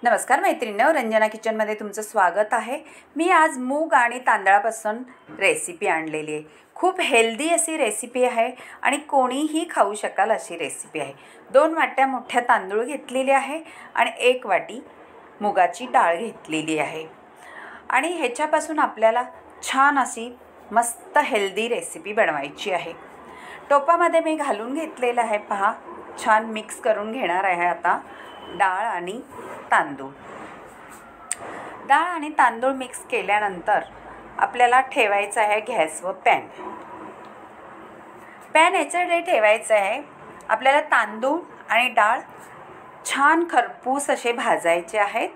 नमस्कार मैत्रिणींनो, रंजना किचनमध्ये तुमचं स्वागत आहे। मी आज मूग आणि तांदळापासून रेसिपी आणलेली आहे। खूप हेल्दी अशी रेसिपी आहे आणि कोणीही खाऊ शकाल अशी रेसिपी आहे। 2 वाट्या मोठ्या तांदूळ घेतलेले आहे आणि 1 वाटी मुगाची डाळ घेतलेली आहे आणि ह्याच्यापासून आपल्याला छान अशी मस्त हेल्दी रेसिपी बनवायची आहे। टोपामध्ये मी घालून घेतलेलं आहे, पहा छान मिक्स करून घेणार आहे। आता डाळ आणि तांदूळ, डाळ आणि तांदूळ मिक्स केल्यानंतर आपल्याला ठेवायचं आहे गॅसवर पॅन याच्याकडे ठेवायचं आहे। आपल्याला तांदूळ आणि डाळ छान खरपूस असे भाजायचे आहेत।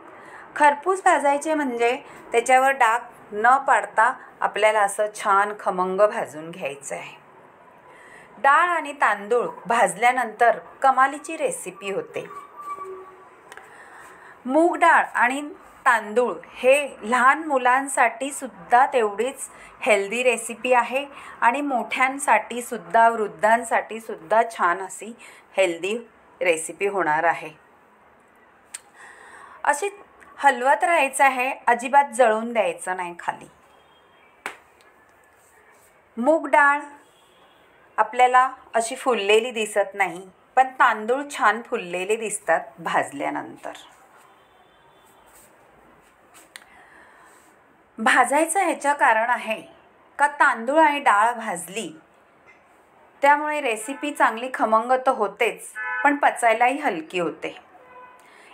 खरपूस भाजायचे म्हणजे त्याच्यावर डाग न पाडता आपल्याला असं छान खमंग भाजून घ्यायचं आहे। डाळ आणि तांदूळ भाजल्यानंतर कमालीची रेसिपी होते। मूग डाळ आणि तांदूळ हे लहान मुलांसाठी सुद्धा तेवढीच हेल्दी रेसिपी आहे आणि मोठ्यांसाठी सुद्धा, वृद्धांसाठी सुद्धा छान अशी हेल्दी रेसिपी होणार आहे। अशी हलवत राहायचं आहे, अजिबात जळून द्यायचं नाही खाली। मूग डाळ आपल्याला अशी फुललेली दिसत नाही, पण तांदूळ छान फुललेले दिसतात भाजल्यानंतर। भाजायचं ह्याचं कारण आहे का तांदूळ आणि डाळ भाजली त्यामुळे रेसिपी चांगली खमंग तर होतेच, पण पचायलाही हलकी होते।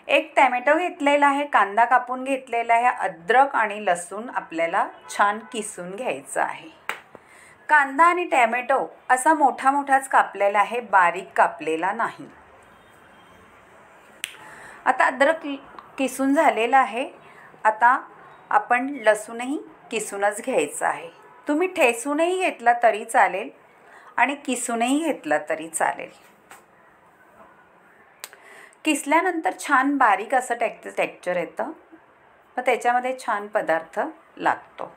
1 टोमॅटो घेतलेला आहे, कांदा कापून घेतलेला आहे, अद्रक आणि लसूण आपल्याला छान किसून घ्यायचं आहे। कांदा आणि टोमॅटो असा मोठाच कापलेला आहे, बारीक कापलेला नाही। आता अद्रक किसून झालेला आहे। आता आपण लसूणही किसूनच घ्यायचा आहे। तुम्ही ठेसूनही घेतला तरी चालेल आणि किसूनही घेतला तरी चालेल। किसल्यानंतर छान बारीक असं टेक्स्चर येतं, मग त्याच्यामध्ये छान पदार्थ लागतो।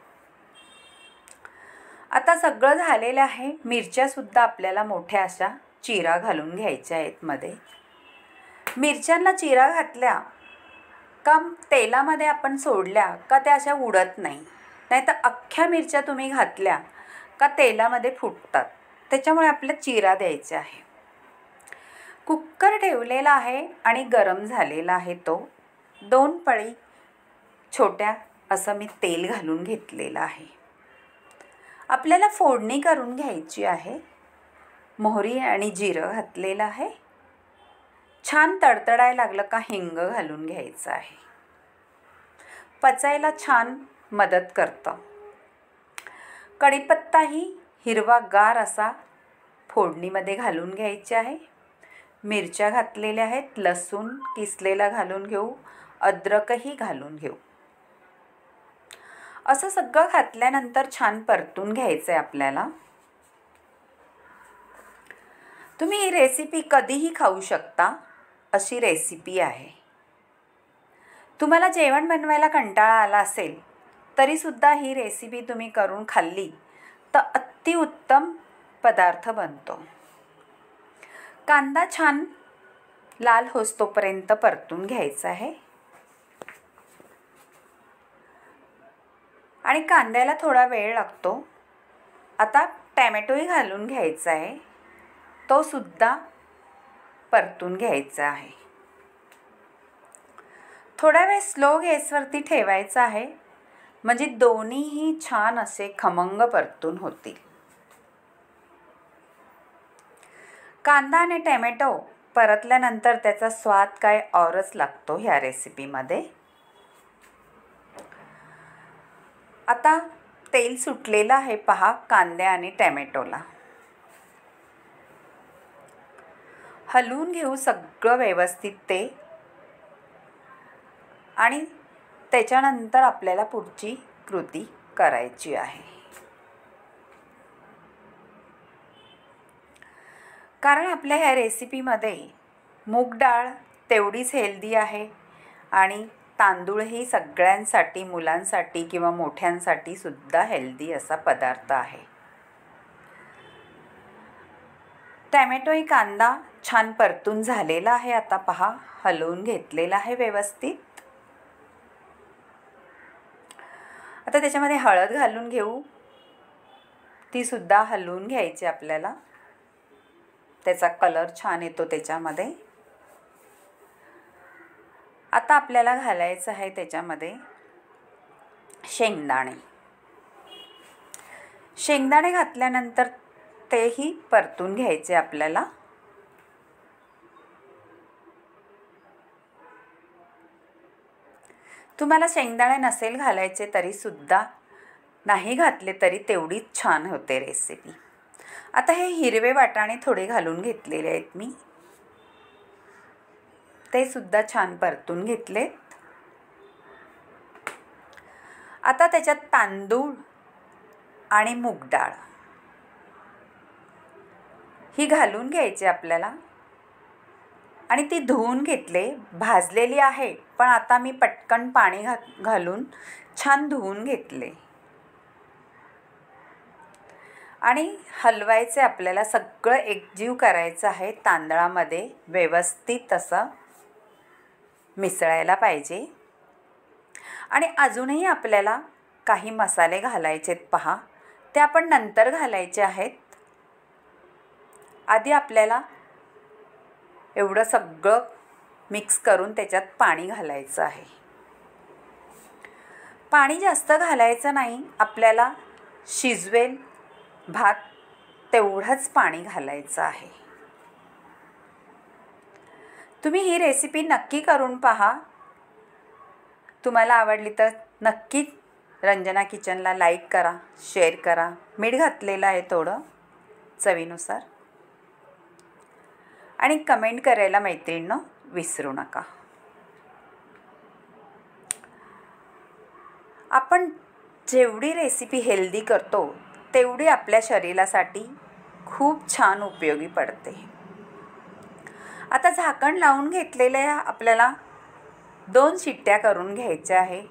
आता सगळं झालेलं आहे। मिरच्यासुद्धा आपल्याला मोठ्या अशा चिरा घालून घ्यायच्या आहेत मध्ये। मिरच्यांना चिरा घातल्या का तेलामध्ये आपण सोडल्या का त्या अशा उडत नाही, नाहीतर अख्ख्या मिरच्या तुम्ही घातल्या का तेलामध्ये फुटतात, त्याच्यामुळे आपल्याला चिरा द्यायचा आहे। कुकर ठेवलेला आहे आणि गरम झालेला आहे तो। 2 पळी छोट्या असं मी तेल घालून घेतलेलं आहे। आपल्याला फोडणी करून घ्यायची आहे। मोहरी आणि जिरं घातलेलं आहे। छान तडतडायला लागलं का हिंग घालून घ्यायचं आहे। पचायला छान मदत करतं। कढीपत्ताही हिरवागार असा फोडणीमध्ये घालून घ्यायचे आहे। मिरच्या घातलेल्या आहेत, लसूण किसलेला घालून घेऊ, अद्रकही घालून घेऊ। असं सगळं घातल्यानंतर छान परतून घ्यायचं आहे आपल्याला। तुम्ही ही रेसिपी कधीही खाऊ शकता अशी रेसिपी आहे। तुम्हाला जेवण बनवायला कंटाळा आला असेल तरीसुद्धा ही रेसिपी तुम्ही करून खाल्ली तर अतिउत्तम पदार्थ बनतो। कांदा छान लाल होईस्तोपर्यंत परतून घ्यायचा आहे आणि कांद्याला थोडा वेळ लागतो। आता टोमॅटोही घालून घ्यायचा आहे, तो सुद्धा परतून घ्यायचा आहे। थोडा वेळ स्लो गॅसवरती ठेवायचा आहे, म्हणजे दोन्हीही छान असे खमंग परतून होतील। कांदा आणि टोमॅटो परतल्यानंतर त्याचा स्वाद काय औरच लागतो ह्या रेसिपीमध्ये। आता तेल सुटलेलं आहे, पहा कांद्या आणि टोमॅटोला। हलवून घेऊ सगळं व्यवस्थित ते आणि त्याच्यानंतर आपल्याला पुढची कृती करायची आहे। कारण आपल्या ह्या रेसिपीमध्ये मूग डाळ तेवढीच हेल्दी आहे आणि तांदूळही सगळ्यांसाठी, मुलांसाठी किंवा मोठ्यांसाठी सुद्धा हेल्दी असा पदार्थ आहे। टोमॅटोही कांदा छान परतून झालेला आहे। आता पहा हलवून घेतलेला आहे व्यवस्थित। आता त्याच्यामध्ये हळद घालून घेऊ, तीसुद्धा हलवून घ्यायची आपल्याला, त्याचा कलर छान येतो त्याच्यामध्ये. आता आपल्याला घालायचं आहे त्याच्यामध्ये शेंगदाणे. शेंगदाणे घातल्यानंतर तेही परतून घ्यायचे आपल्याला. तुम्हाला शेंगदाणे नसेल घालायचे तरीसुद्धा, नाही घातले तरी तेवढीच छान होते रेसिपी. आता हे हिरवे वाटाणे थोडे घालून घेतलेले आहेत मी, ते सुद्धा छान परतून घेतलेत. आता त्याच्यात तांदूळ आणि मूग डाळ ही घालून घ्यायची आपल्याला आणि ती धुवून घेतले, भाजलेली आहे पण आता मी पटकन पाणी घालून छान धुवून घेतले. आणि हलवायचे आपल्याला, सगळं एकजीव करायचं आहे तांदळामध्ये, व्यवस्थित असं मिसळायला पाहिजे. आणि अजूनही आपल्याला काही मसाले घालायचे आहेत पहा, ते आपण नंतर घालायचे आहेत. आधी आपल्याला एवढं सगळं मिक्स करून त्याच्यात पाणी घालायचं आहे. पाणी जास्त घालायचं नाही, आपल्याला शिजवेल भात तेवढंच पाणी घालायचं आहे. तुम्ही ही रेसिपी नक्की करून पहा. तुम्हाला आवडली तर नक्की रंजना किचनला लाईक करा, शेअर करा. मीठ घातलेलं आहे थोडं चवीनुसार. आणि कमेंट करायला मैत्रिणींनो विसरू नका. आपण जेवढी रेसिपी हेल्दी करतो तेवढी आपल्या शरीरासाठी खूप छान उपयोगी पडते. आता झाकण लावून घेतलेले आपल्याला 2 शिट्ट्या करून घ्यायच्या आहे.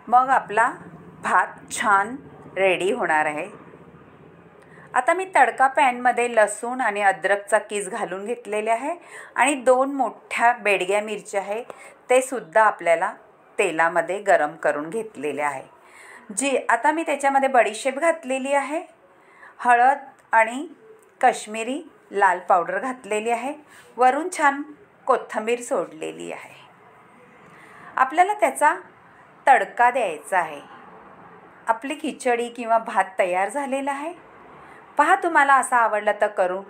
मग आपला भात छान रेडी होणार आहे. आता मी तडका पॅनमध्ये लसूण आणि अद्रकचा कीस घालून घेतलेले आहे आणि 2 मोठ्या बेडग्या मिरच्या आहे, ते सुद्धा आपल्याला तेलामध्ये गरम करून घेतलेले आहे. आता मी त्याच्यामध्ये बडीशेप घातलेली आहे, हळद आणि काश्मीरी लाल पावडर घातलेली आहे, वरून छान कोथिंबीर सोडलेली आहे. आपल्याला त्याचा तडका द्यायचा आहे. आपली खिचडी किंवा भात तयार झालेला आहे. पहा, तुम्हाला असा आवडला तर करून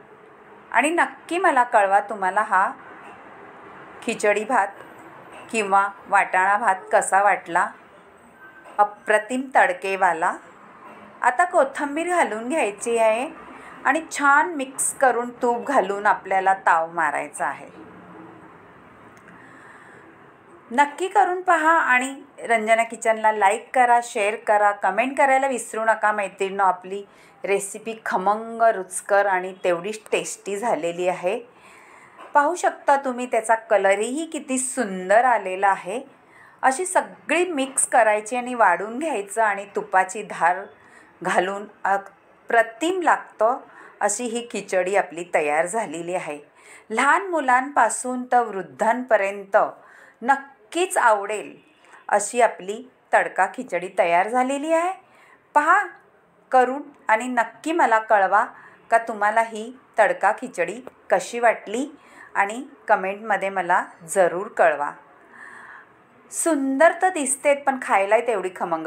आणि नक्की मला कळवा तुम्हाला हा खिचडी भात किंवा वाटाणा भात कसा वाटला. अप्रतिम तडकेवाला. आता कोथिंबीर घालून घ्यायची आहे आणि छान मिक्स करून तूप घालून आपल्याला ताव मारायचा आहे. नक्की करून पहा आणि रंजना किचनला लाईक करा, शेअर करा, कमेंट करायला विसरू नका मैत्रिणींनो. आपली रेसिपी खमंग, रुचकर आणि तेवढीच टेस्टी झालेली आहे. पाहू शकता तुम्ही, त्याचा कलरही किती सुंदर आलेला आहे. अशी सगळी मिक्स करायची आणि वाढून घ्यायचं आणि तुपाची धार घालून अप्रतिम लागतं अशी ही खिचडी आपली तयार झालेली आहे. लहान मुलांपासून तर वृद्धांपर्यंत नक्कीच आवडेल अशी आपली तडका खिचडी तयार झालेली आहे. पहा करून आणि नक्की मला कळवा का तुम्हाला ही तडका खिचडी कशी वाटली आणि कमेंटमध्ये मला जरूर कळवा. सुंदर तर दिसतेत पण खायला तेवढी खमंग.